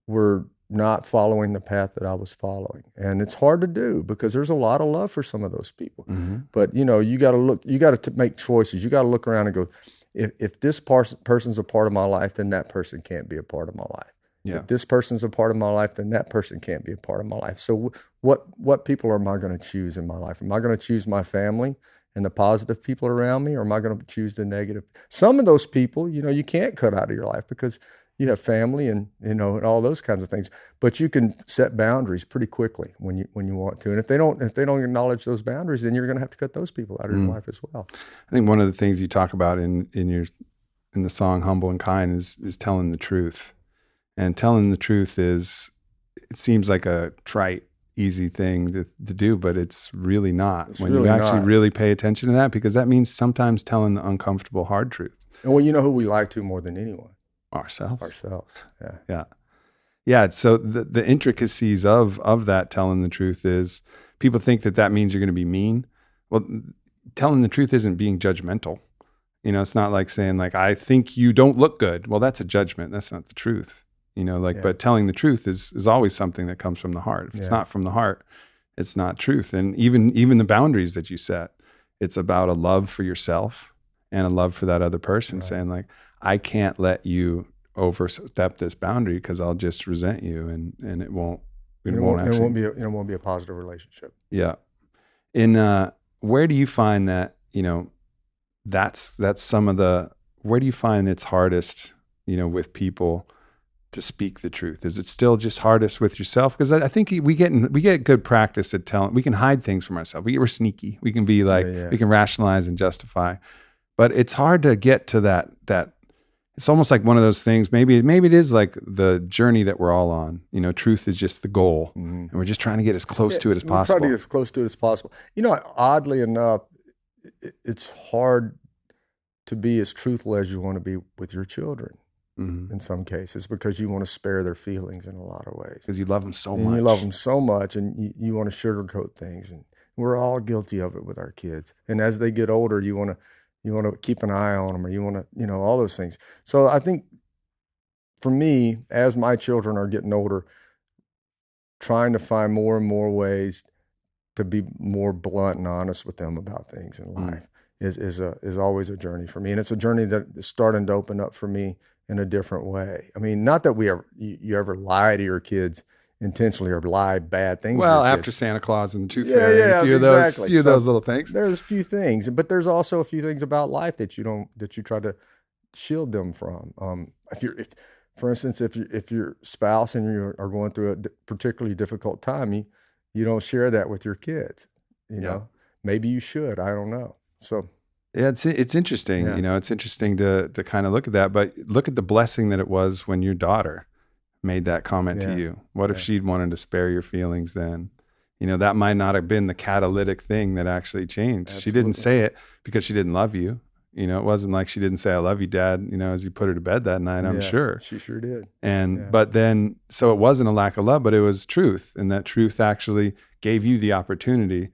were not following the path that I was following. And it's hard to do because there's a lot of love for some of those people. Mm-hmm. But you got to make choices. You got to look around and go, if this person's a part of my life, then that person can't be a part of my life. Yeah. If this person's a part of my life, then that person can't be a part of my life. So what people am I going to choose in my life? Am I going to choose my family and the positive people around me, or am I going to choose the negative? Some of those people, you can't cut out of your life because you have family and and all those kinds of things. But you can set boundaries pretty quickly when you want to. And if they don't acknowledge those boundaries, then you're going to have to cut those people out of your life as well. I think one of the things you talk about in the song "Humble and Kind" is telling the truth. And telling the truth it seems like a trite, easy thing to do, but it's really not. When you actually really pay attention to that, because that means sometimes telling the uncomfortable, hard truth. And well, you know who we lie to more than anyone? Ourselves. Yeah. Yeah. So the intricacies of that telling the truth is, people think that means you're going to be mean. Well, telling the truth isn't being judgmental. It's not like saying like, I think you don't look good. Well, that's a judgment. That's not the truth. But telling the truth is always something that comes from the heart. If it's not from the heart, it's not truth. And even the boundaries that you set, it's about a love for yourself and a love for that other person. Right. Saying like, I can't let you overstep this boundary because I'll just resent you, and it won't be a positive relationship. Yeah. Where do you find that, that's some of where do you find it's hardest, with people to speak the truth? Is it still just hardest with yourself? Because I think we get good practice at telling. We can hide things from ourselves. We're sneaky. We can be like, we can rationalize and justify, but it's hard to get to that. It's almost like one of those things. Maybe it is like the journey that we're all on. Truth is just the goal, and we're just trying to get as close to it as possible. Try to get as close to it as possible. Oddly enough, it's hard to be as truthful as you want to be with your children. Mm-hmm. In some cases, because you want to spare their feelings in a lot of ways. Because you love them so much. You love them so much, and you want to sugarcoat things. And we're all guilty of it with our kids. And as they get older, you want to keep an eye on them, or you want to, all those things. So I think for me, as my children are getting older, trying to find more and more ways to be more blunt and honest with them about things in life is always a journey for me. And it's a journey that is starting to open up for me in a different way. I mean, not that you ever lie to your kids intentionally or lie bad things. Well, after Santa Claus and the Tooth Fairy, a few of those little things. There's a few things, but there's also a few things about life that you try to shield them from. For instance, if your spouse and you are going through a particularly difficult time, you don't share that with your kids. Maybe you should. I don't know. So. Yeah, it's interesting. Yeah. It's interesting to kind of look at that, but look at the blessing that it was when your daughter made that comment to you. What if she'd wanted to spare your feelings then? That might not have been the catalytic thing that actually changed. Absolutely. She didn't say it because she didn't love you. You know, it wasn't like she didn't say, I love you, Dad, you know, as you put her to bed that night, I'm sure. She sure did. And, but then, so it wasn't a lack of love, but it was truth. And that truth actually gave you the opportunity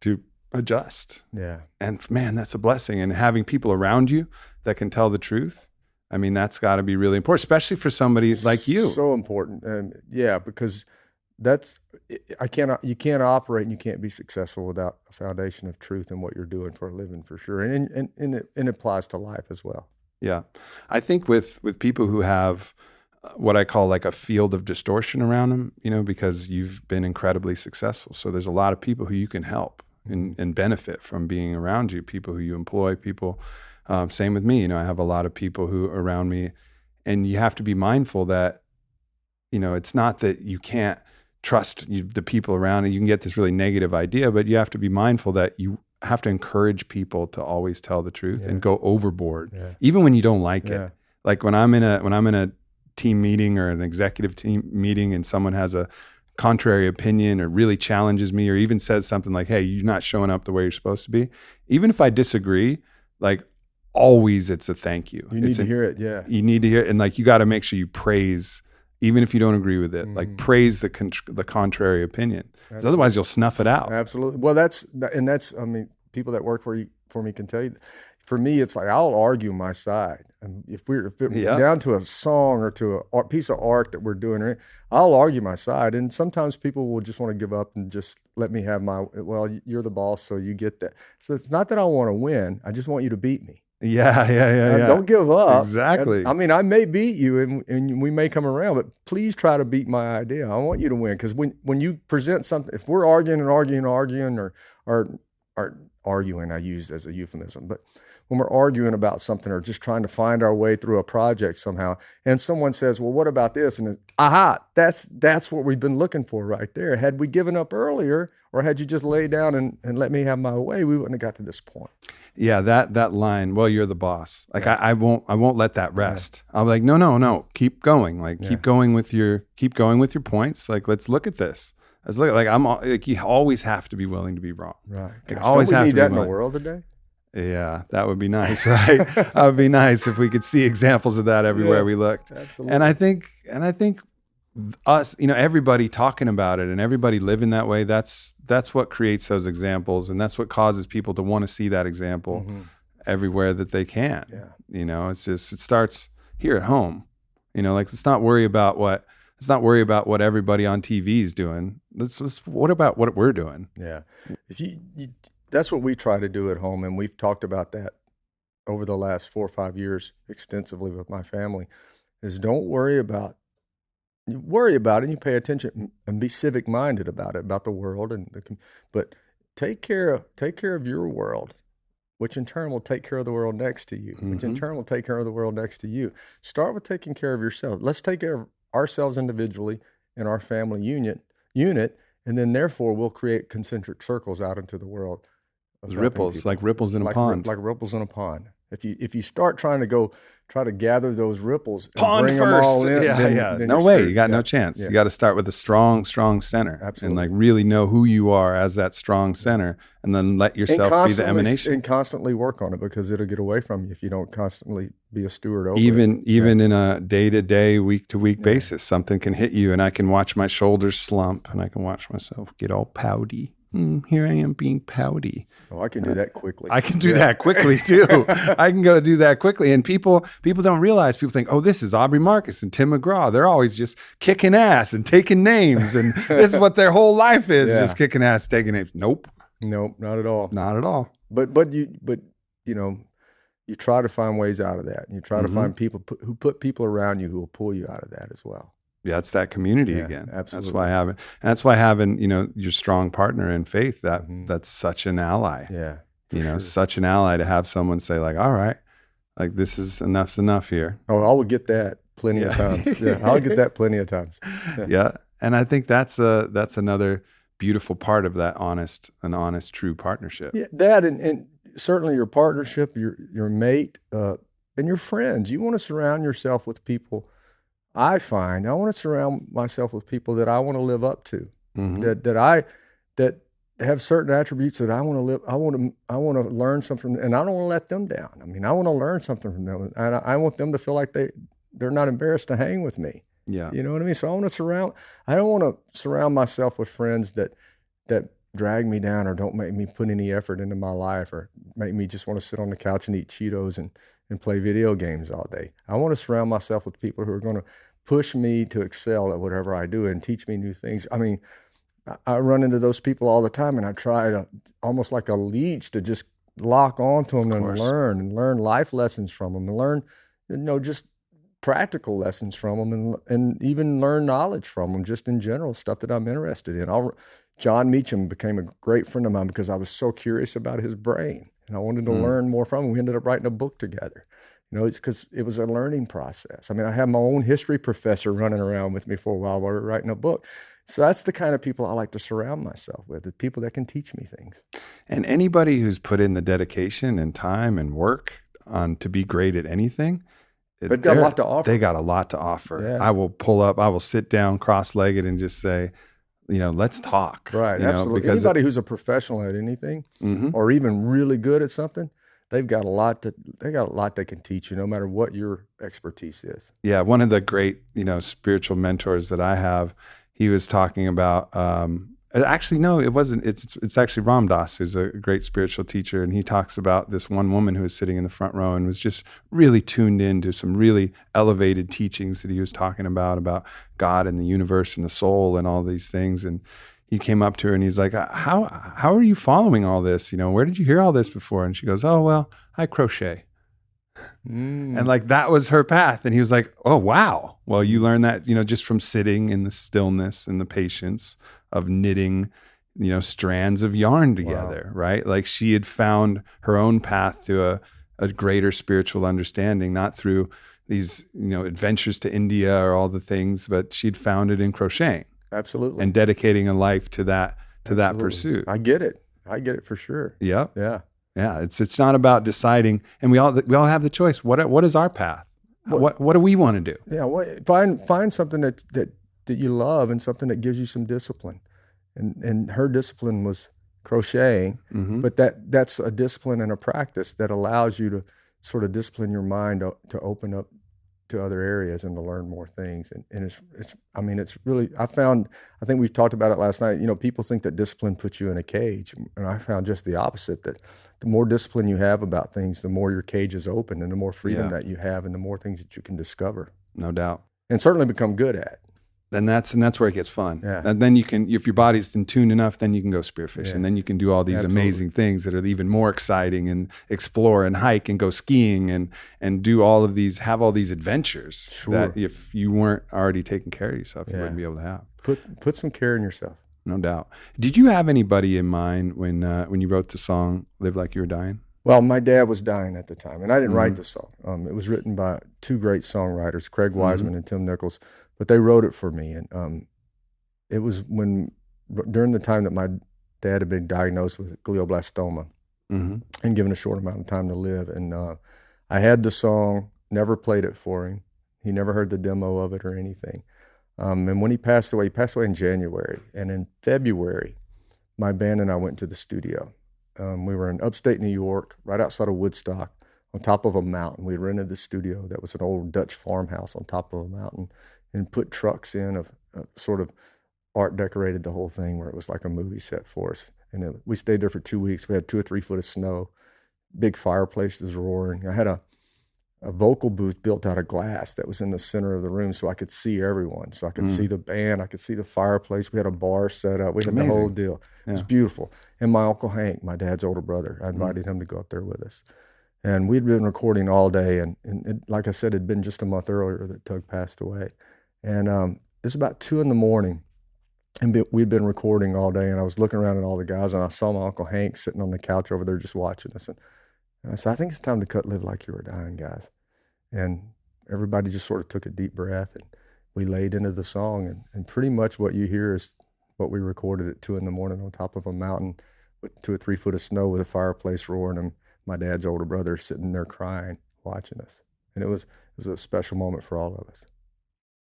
to adjust. Yeah. And man, that's a blessing. And having people around you that can tell the truth, I mean, that's got to be really important, especially for somebody like you. So important. And because you can't operate and you can't be successful without a foundation of truth in what you're doing for a living, for sure. And it applies to life as well. Yeah. I think with people who have what I call like a field of distortion around them, you know, because you've been incredibly successful. So there's a lot of people who you can help and benefit from being around you, people who you employ, people. Same with me. You know, I have a lot of people who are around me, and you have to be mindful that, you know, it's not that you can't trust the people around you. You can get this really negative idea, but you have to be mindful that you have to encourage people to always tell the truth and go overboard, even when you don't like it. Like when I'm in a team meeting or an executive team meeting and someone has a contrary opinion or really challenges me or even says something like, hey, you're not showing up the way you're supposed to be. Even if I disagree, like always it's a thank you. You need to hear it. Yeah. You need to hear it. And like, you got to make sure you praise, even if you don't agree with it, like praise the contrary opinion. Because otherwise you'll snuff it out. Absolutely. Well, that's, I mean, people that work for me can tell you, for me, it's like, I'll argue my side. And if we're down to a song or to a piece of art that we're doing, I'll argue my side. And sometimes people will just want to give up and just let me have well, you're the boss, so you get that. So it's not that I want to win. I just want you to beat me. Yeah. Don't give up. Exactly. And, I mean, I may beat you and we may come around, but please try to beat my idea. I want you to win. Because when you present something, if we're arguing or arguing, I use as a euphemism, but when we're arguing about something or just trying to find our way through a project somehow, and someone says, well, what about this? And that's what we've been looking for right there. Had we given up earlier, or had you just laid down and let me have my way, we wouldn't have got to this point. Yeah, that line, well, you're the boss. Like I won't let that rest. I'll be like, no, keep going. Like keep going with your points. Like, let's look at this. Let's look at, you always have to be willing to be wrong. Right. Gosh, always don't we have need to be that in willing. the world today? Yeah, that would be nice, right? That would be nice if we could see examples of that everywhere we looked. Absolutely. And I think us, you know, everybody talking about it and everybody living that way, that's what creates those examples, and that's what causes people to want to see that example everywhere that they can. Yeah. You know, it starts here at home. You know, like let's not worry about what everybody on TV is doing. What about what we're doing? Yeah. If you that's what we try to do at home, and we've talked about that over the last 4 or 5 years extensively with my family, is don't worry about it, and you pay attention and be civic minded about it, about the world, but take care of your world, which in turn will take care of the world next to you, which in turn will take care of the world next to you. Start with taking care of yourself. Let's take care of ourselves individually in our family unit, and then therefore we'll create concentric circles out into the world. Ripples, like ripples in a pond. Like ripples in a pond. If you start trying to gather those ripples and pond bring first. them all in, then no you're way. screwed. You got no chance. You got to start with a strong center. Absolutely. And like really know who you are as that strong center, and then let yourself be the emanation. And constantly work on it, because it'll get away from you if you don't constantly be a steward over it. Even in a day-to-day, week-to-week Yeah. basis, something can hit you, and I can watch my shoulders slump, and I can watch myself get all pouty. Here I am being pouty. Oh, I can do that quickly. I can do that quickly too. I can go do that quickly. And people don't realize, people think, oh, this is Aubrey Marcus and Tim McGraw. They're always just kicking ass and taking names. And this is what their whole life is, just kicking ass, taking names. Nope, not at all. Not at all. But you know, you try to find ways out of that. And you try to find people who put people around you who will pull you out of that as well. Yeah, it's that community again. Absolutely. That's why having, you know, your strong partner in faith, that's such an ally. Yeah. You know, such an ally to have someone say like, all right, like this is enough's enough here. Oh, I would get that plenty of times. Yeah, I'll get that plenty of times. Yeah. And I think that's another beautiful part of that honest, true partnership. Yeah, that and certainly your partnership, your mate, and your friends. You want to surround yourself with people. I want to surround myself with people that I want to live up to, that have certain attributes that I want to live. I want to learn something, and I don't want to let them down. I mean, I want to learn something from them, and I want them to feel like they're not embarrassed to hang with me. Yeah. You know what I mean? So I don't want to surround myself with friends that drag me down or don't make me put any effort into my life or make me just want to sit on the couch and eat Cheetos and play video games all day. I want to surround myself with people who are going to push me to excel at whatever I do and teach me new things. I mean, I run into those people all the time, and I try to, almost like a leech, to just lock onto them and learn life lessons from them and learn, just practical lessons from them and even learn knowledge from them, just in general, stuff that I'm interested in. John Meacham became a great friend of mine because I was so curious about his brain, and I wanted to learn more from him. We ended up writing a book together. It's because it was a learning process. I mean, I had my own history professor running around with me for a while we were writing a book. So that's the kind of people I like to surround myself with, the people that can teach me things. And anybody who's put in the dedication and time and work to be great at anything, they've got a lot to offer. They got a lot to offer. Yeah. I will sit down cross-legged and just say, let's talk. Right, absolutely. Because anybody who's a professional at anything, or even really good at something, they've got a lot they can teach you, no matter what your expertise is. Yeah, one of the great, spiritual mentors that I have, he was talking about, actually, no, it wasn't. It's actually Ram Dass, who's a great spiritual teacher. And he talks about this one woman who was sitting in the front row and was just really tuned into some really elevated teachings that he was talking about God and the universe and the soul and all these things. And he came up to her and he's like, how are you following all this? Where did you hear all this before? And she goes, oh, well, I crochet. And like, that was her path. And he was like, oh, wow. Well, you learned that, just from sitting in the stillness and the patience of knitting, strands of yarn together, right? Like, she had found her own path to a greater spiritual understanding, not through these, adventures to India or all the things, but she'd found it in crocheting. Absolutely. And dedicating a life to that pursuit. I get it for sure. Yeah. Yeah. Yeah, it's not about deciding, and we all have the choice. What is our path? What do we want to do? Yeah, find something that you love and something that gives you some discipline. And her discipline was crocheting, but that's a discipline and a practice that allows you to sort of discipline your mind to open up to other areas and to learn more things. And it's really, I think we've talked about it last night. People think that discipline puts you in a cage, and I found just the opposite, that the more discipline you have about things, the more your cage is open and the more freedom that you have and the more things that you can discover. No doubt. And certainly become good at. And that's where it gets fun. Yeah. And then you can, if your body's in tune enough, then you can go spearfishing. Yeah. Then you can do all these amazing things that are even more exciting, and explore and hike and go skiing and do all of these, have all these adventures that if you weren't already taking care of yourself, you wouldn't be able to have. Put some care in yourself. No doubt. Did you have anybody in mind when you wrote the song "Live Like You Were Dying"? Well, my dad was dying at the time, and I didn't write the song. It was written by two great songwriters, Craig Wiseman and Tim Nichols, but they wrote it for me. And it was during the time that my dad had been diagnosed with glioblastoma and given a short amount of time to live. And I had the song, never played it for him. He never heard the demo of it or anything. And when he passed away in January. And in February, my band and I went to the studio. We were in upstate New York, right outside of Woodstock, on top of a mountain. We rented the studio that was an old Dutch farmhouse on top of a mountain, and put trucks in of sort of art decorated the whole thing where it was like a movie set for us. And we stayed there for 2 weeks. We had 2 or 3 foot of snow, big fireplaces roaring. I had a vocal booth built out of glass that was in the center of the room so I could see everyone. So I could see the band, I could see the fireplace. We had a bar set up. We had the whole deal. It was beautiful. And my Uncle Hank, my dad's older brother, I invited him to go up there with us. And we'd been recording all day. And it, like I said, it had been just a month earlier that Tug passed away. And it was about 2 a.m. And we'd been recording all day. And I was looking around at all the guys, and I saw my Uncle Hank sitting on the couch over there just watching us. And I said, I think it's time to cut Live Like You Were Dying, guys. And everybody just sort of took a deep breath, and we laid into the song. And pretty much what you hear is what we recorded at 2 a.m. on top of a mountain with 2 or 3 foot of snow with a fireplace roaring, and my dad's older brother sitting there crying, watching us. And it was a special moment for all of us.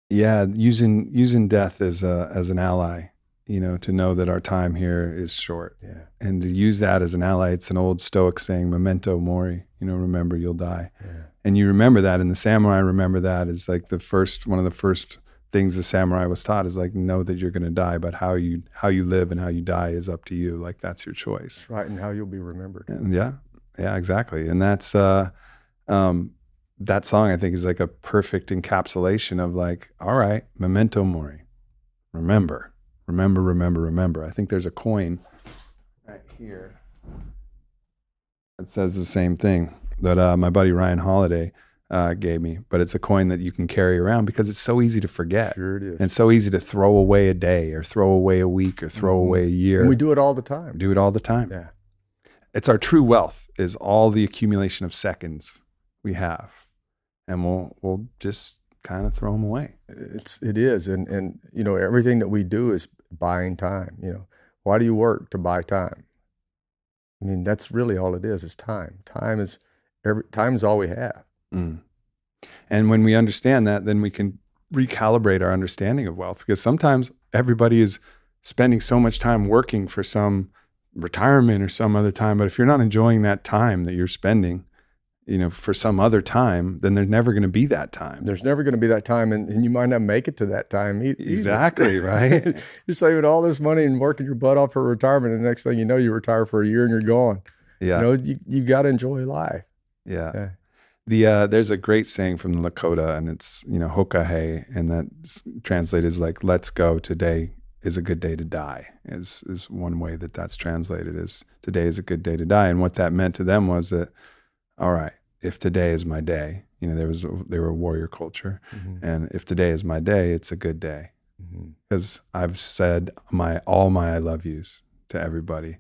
Yeah, using death as an ally, to know that our time here is short. Yeah. And to use that as an ally. It's an old Stoic saying, Memento Mori, remember you'll die. Yeah. And you remember that, and the samurai remember that is like one of the first things the samurai was taught is like, know that you're going to die, but how you live and how you die is up to you. Like that's your choice. Right. And how you'll be remembered. And yeah, exactly. And that's, that song I think is like a perfect encapsulation of like, all right, Memento Mori, remember. I think there's a coin right here that says the same thing that my buddy Ryan Holiday gave me, but it's a coin that you can carry around because it's so easy to forget. Sure it is. And it's so easy to throw away a day or throw away a week or throw away a year. And we do it all the time. Yeah. It's our true wealth is all the accumulation of seconds we have. And we'll just kind of throw them away. It is. And everything that we do is buying time. Why do you work? To buy time. I mean, that's really all it is time. Time is all we have. Mm. And when we understand that, then we can recalibrate our understanding of wealth, because sometimes everybody is spending so much time working for some retirement or some other time. But if you're not enjoying that time that you're spending, for some other time, then there's never going to be that time. There's never going to be that time, and you might not make it to that time either. Exactly, right? You're saving all this money and working your butt off for retirement, and the next thing you know, you retire for a year and you're gone. Yeah. You got to enjoy life. Yeah. There's a great saying from the Lakota, and it's, hokahe, and that translated is like, let's go, today is a good day to die, is one way that's translated, is today is a good day to die. And what that meant to them was that, all right, if today is my day, they were a warrior culture. Mm-hmm. And if today is my day, it's a good day. Because I've said all my I love yous to everybody.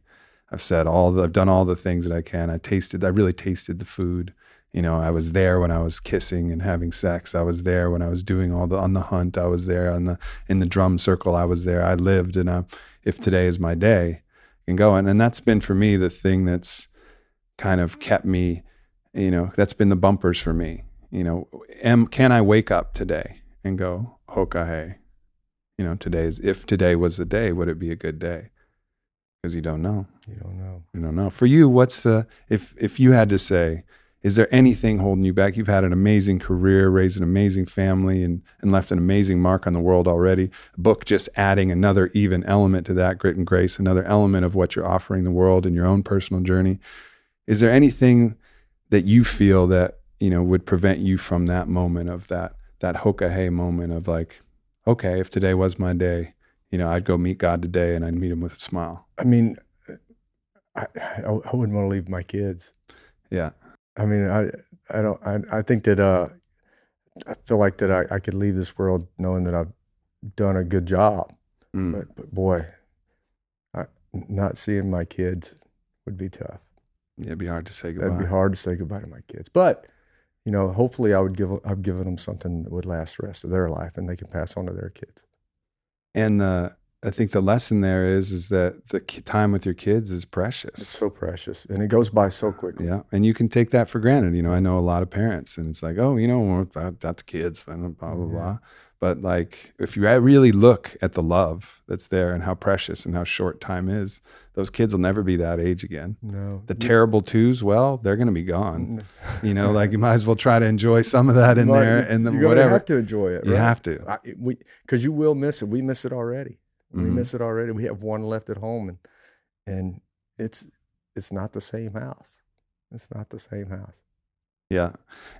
I've done all the things that I can. I really tasted the food. I was there when I was kissing and having sex. I was there when I was doing on the hunt. I was there in the drum circle. I was there. I lived. And if today is my day, I can go. And that's been for me the thing that's kind of kept me, that's been the bumpers for me. Can I wake up today and go, hokahe, if today was the day, would it be a good day? Because you don't know. You don't know. For you, what's if you had to say, is there anything holding you back? You've had an amazing career, raised an amazing family, and left an amazing mark on the world already. A book just adding another even element to that, Grit and Grace, another element of what you're offering the world in your own personal journey. Is there anything that you feel that, would prevent you from that moment of that hokahe moment of like, okay, if today was my day, I'd go meet God today and I'd meet him with a smile. I mean, I wouldn't want to leave my kids. Yeah. I mean, I think that, I feel like that I could leave this world knowing that I've done a good job. But boy, not seeing my kids would be tough. Yeah, it'd be hard to say goodbye. It'd be hard to say goodbye to my kids. But, hopefully I've given them something that would last the rest of their life and they can pass on to their kids. And I think the lesson there is that the time with your kids is precious. It's so precious, and it goes by so quickly. Yeah, and you can take that for granted. I know a lot of parents, and it's like, oh, I've got the kids, blah, blah, blah. But like, if you really look at the love that's there and how precious and how short time is, those kids will never be that age again. No. The terrible twos, well, they're going to be gone. Like you might as well try to enjoy some of that in there, and then whatever. You have to enjoy it. You right? have to, because you will miss it. We miss it already. We miss it already. We have one left at home, and it's not the same house. It's not the same house. Yeah.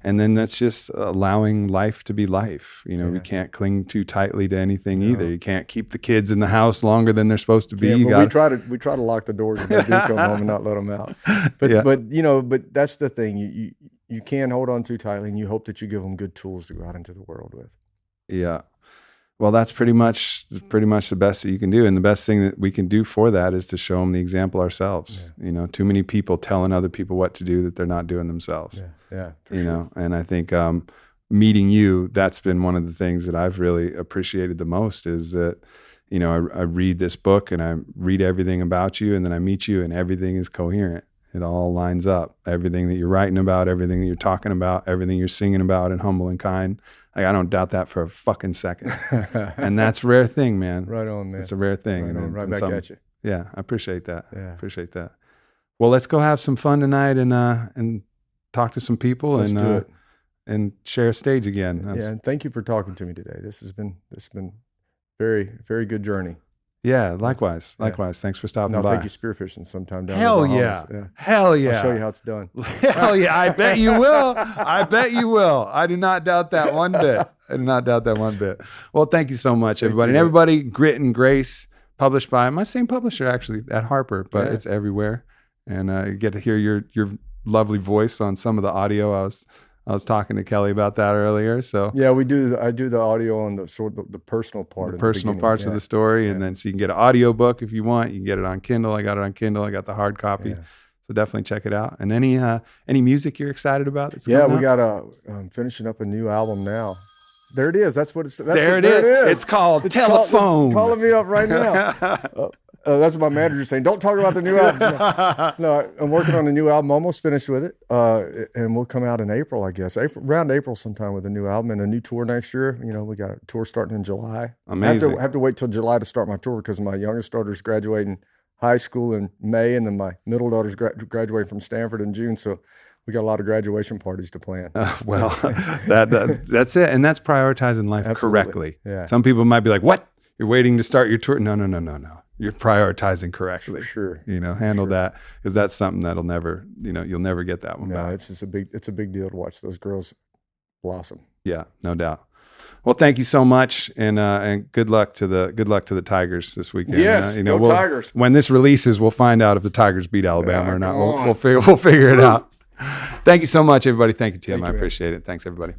And then that's just allowing life to be life. We can't cling too tightly to anything either. You can't keep the kids in the house longer than they're supposed to be. We try to lock the doors when they do come home and not let them out. But that's the thing. You can't hold on too tightly, and you hope that you give them good tools to go out into the world with. Yeah. Well, that's pretty much the best that you can do. And the best thing that we can do for that is to show them the example ourselves. Yeah. Too many people telling other people what to do that they're not doing themselves. Yeah, for sure. And I think meeting you, that's been one of the things that I've really appreciated the most is that, I read this book and I read everything about you, and then I meet you and everything is coherent. It all lines up. Everything that you're writing about, everything that you're talking about, everything you're singing about, and humble and kind. Like, I don't doubt that for a fucking second. And that's a rare thing, man. Right on, man. It's a rare thing. Right, and back at you. Yeah, I appreciate that. Yeah. Appreciate that. Well, let's go have some fun tonight and talk to some people. Let's do it. And share a stage again. And thank you for talking to me today. This has been very, very good journey. Yeah, likewise. Thanks for stopping by. I'll take you spearfishing sometime down Hell in the yeah. Bahamas. Hell yeah. I'll show you how it's done. Hell yeah. I bet you will. I do not doubt that one bit. Well, thank you so much, everybody. And everybody, Grit and Grace, published by my same publisher, actually, at Harper, but it's everywhere. And you get to hear your lovely voice on some of the audio. I was talking to Kelly about that earlier. So yeah, I do the audio on the personal part, the personal parts of the story, and then so you can get an audio book if you want. You can get it on Kindle. I got it on Kindle. I got the hard copy. So definitely check it out. And any music you're excited about? That's we got finishing up a new album now. There it is. That's what it's. There it is. It's called Telephone. Calling me up right now. That's what my manager's saying. Don't talk about the new album. No, I'm working on a new album. Almost finished with it, and we'll come out in April, I guess. Around April sometime with a new album and a new tour next year. You know, we got a tour starting in July. Amazing. I have to wait till July to start my tour because my youngest daughter's graduating high school in May, and then my middle daughter's graduating from Stanford in June. So we got a lot of graduation parties to plan. That's it, and that's prioritizing life correctly. Yeah. Some people might be like, "What? You're waiting to start your tour?" No. You're prioritizing correctly. For sure. Handle that, because that's something that'll never, you'll never get that one back. It's just a big deal to watch those girls blossom. Yeah, no doubt. Well, thank you so much, and good luck to the Tigers this weekend. Yes, go Tigers. When this releases, we'll find out if the Tigers beat Alabama or not. We'll figure it out. Thank you so much, everybody. Thank you, Tim. I appreciate it. Thanks, everybody.